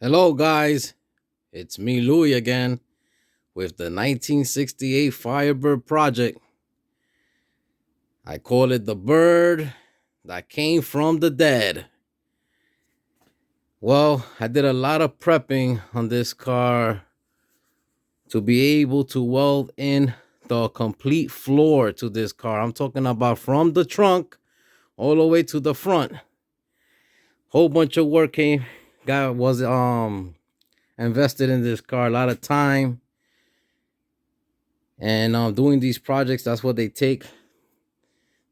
Hello, guys. It's me, Louie, again with the 1968 Firebird project. I call it the bird that came from the dead. Well, I did a lot of prepping on this car to be able to weld in the complete floor to this car. I'm talking about from the trunk all the way to the front. Whole bunch of work was invested in this car, a lot of time. And doing these projects, that's what they take.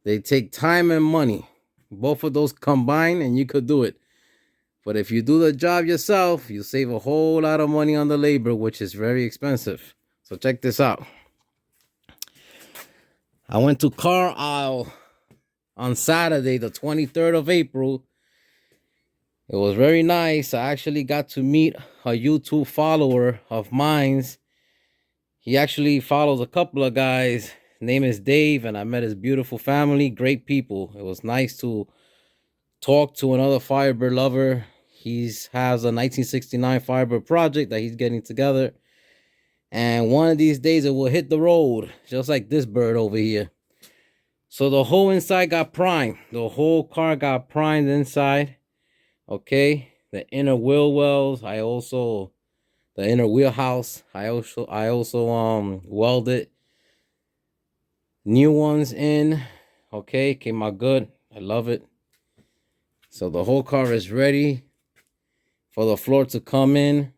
They take time and money, both of those combined, and you could do it. But if you do the job yourself, you save a whole lot of money on the labor, which is very expensive. So check this out. I went to Car Aisle on Saturday, the 23rd of April. It was very nice. I actually got to meet a YouTube follower of mine's. He actually follows a couple of guys. His name is Dave, and I met his beautiful family. Great people. It was nice to talk to another Firebird lover. He has a 1969 Firebird project that he's getting together. And one of these days it will hit the road, just like this bird over here. So the whole inside got primed. The whole car got primed inside. Okay. The inner wheel wells. The inner wheelhouse. I also welded new ones in. Okay, came out good. I love it. So the whole car is ready for the floor to come in.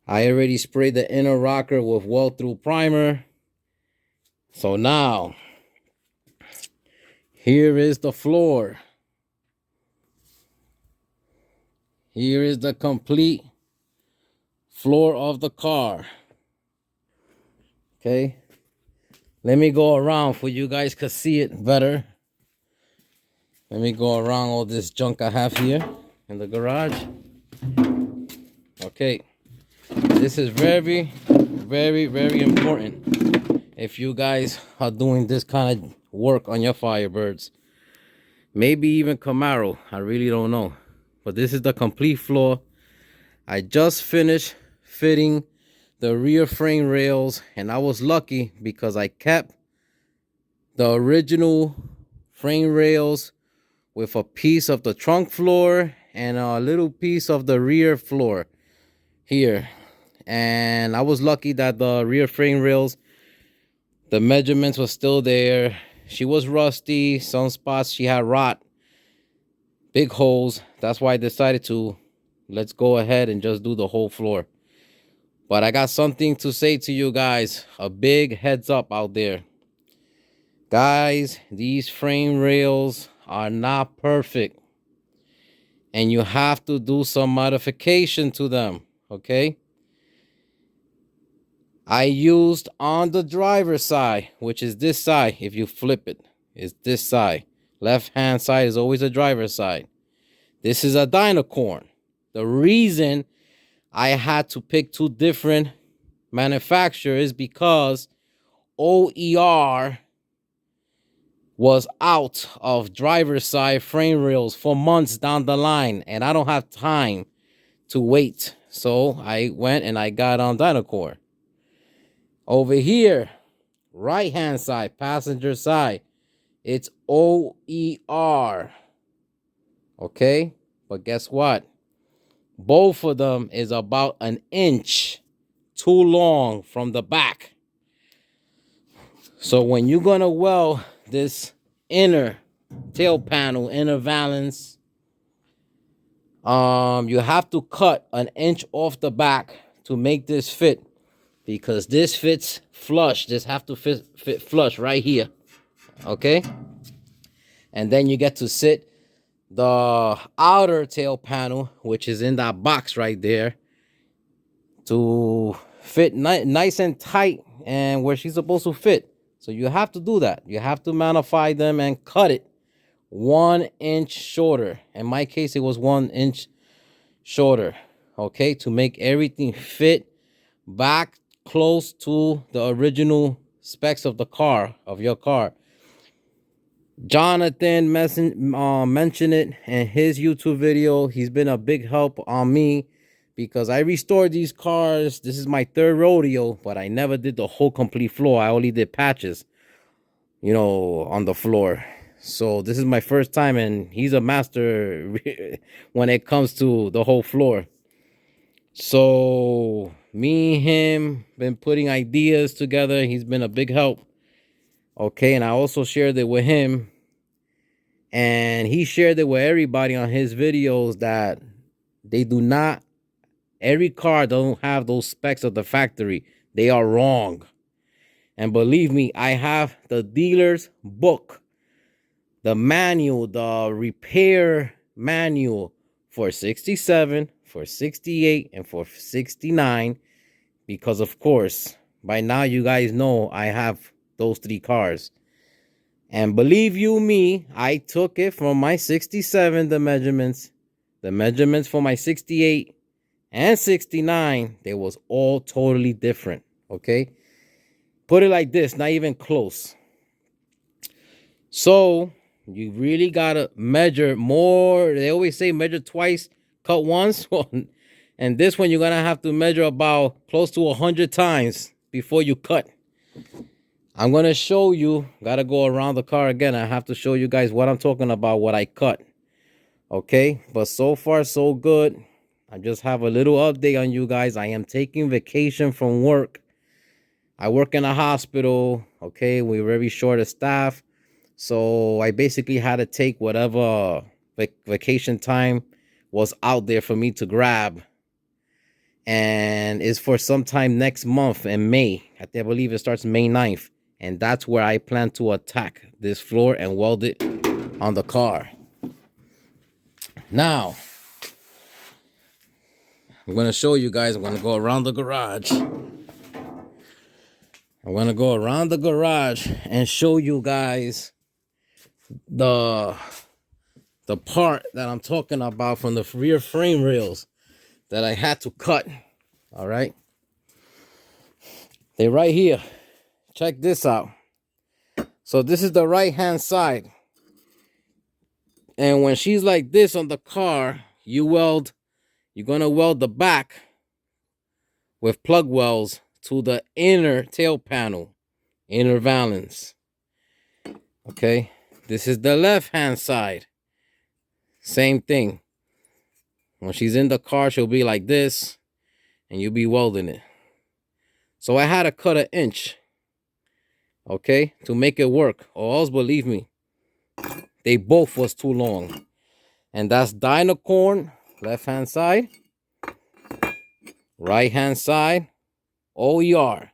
I already sprayed the inner rocker with weld through primer. So now, here is the floor. Here is the complete floor of the car. Okay, let me go around for you guys to see it better. Let me go around all this junk I have here in the garage. Okay, this is very, very, very important if you guys are doing this kind of work on your Firebirds. Maybe even Camaro, I really don't know. But this is the complete floor. I just finished fitting the rear frame rails, and I was lucky because I kept the original frame rails with a piece of the trunk floor and a little piece of the rear floor here. And I was lucky that the rear frame rails, the measurements were still there. She was rusty. Some spots she had rot, big holes. That's why I decided to let's go ahead and just do the whole floor. But I got something to say to you guys. A big heads up out there. Guys, these frame rails are not perfect. And you have to do some modification to them. Okay? I used on the driver's side, which is this side. If you flip it, it's this side. Left hand side is always the driver's side. This is a Dynacorn. The reason I had to pick two different manufacturers because OER was out of driver's side frame rails for months down the line, and I don't have time to wait. So I went and I got on Dynacorn. Over here, right hand side, passenger side, it's OER. Okay, but guess what? Both of them is about an inch too long from the back. So when you're gonna weld this inner tail panel, inner valance, you have to cut an inch off the back to make this fit, because this fits flush. This have to fit flush right here. Okay, and then you get to sit the outer tail panel, which is in that box right there, to fit nice and tight and where she's supposed to fit. So you have to do that. You have to modify them and cut it 1 inch shorter. In my case, it was 1 inch shorter. Okay, to make everything fit back close to the original specs of the car, of your car. Jonathan mentioned it in his YouTube video. He's been a big help on me because I restored these cars. This is my third rodeo, but I never did the whole complete floor. I only did patches, you know, on the floor. So this is my first time, and he's a master when it comes to the whole floor. So me and him been putting ideas together. He's been a big help. Okay, and I also shared it with him. And he shared it with everybody on his videos that they do not, every car don't have those specs of the factory. They are wrong. And believe me, I have the dealer's book, the manual, the repair manual for 67, for 68, and for 69. Because of course, by now you guys know I have those three cars. And believe you me, I took it from my 67, the measurements for my 68 and 69, they was all totally different, okay? Put it like this, not even close. So you really gotta measure more. They always say measure twice, cut once. And this one, you're gonna have to measure about close to 100 times before you cut. I'm going to show you, got to go around the car again. I have to show you guys what I'm talking about, what I cut. Okay, but so far so good. I just have a little update on you guys. I am taking vacation from work. I work in a hospital. Okay, we're very short of staff. So I basically had to take whatever vacation time was out there for me to grab. And it's for sometime next month in May. I believe it starts May 9th. And that's where I plan to attack this floor and weld it on the car. Now, I'm going to show you guys. I'm going to go around the garage. I'm going to go around the garage and show you guys the part that I'm talking about from the rear frame rails that I had to cut. All right. They're right here. Check this out. So this is the right hand side. And when she's like this on the car, you're going to weld the back with plug welds to the inner tail panel, inner valance. Okay. This is the left hand side. Same thing. When she's in the car, she'll be like this and you'll be welding it. So I had to cut 1 inch. Okay, to make it work, or else believe me, they both was too long. And that's Dynacorn, left hand side, right hand side, OER.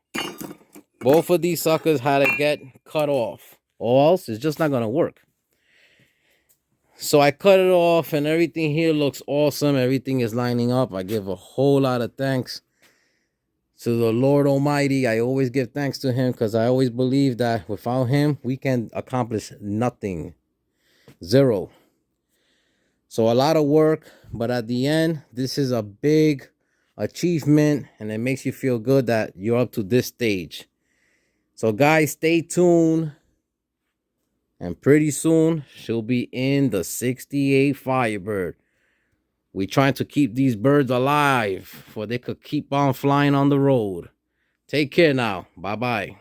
Both of these suckers had to get cut off, or else it's just not gonna work. So I cut it off and everything here looks awesome. Everything is lining up. I give a whole lot of thanks to the Lord Almighty. I always give thanks to him because I always believe that without him, we can accomplish nothing. Zero. So a lot of work, but at the end, this is a big achievement and it makes you feel good that you're up to this stage. So guys, stay tuned. And pretty soon, she'll be in the 68 Firebird. We're trying to keep these birds alive for they could keep on flying on the road. Take care now. Bye-bye.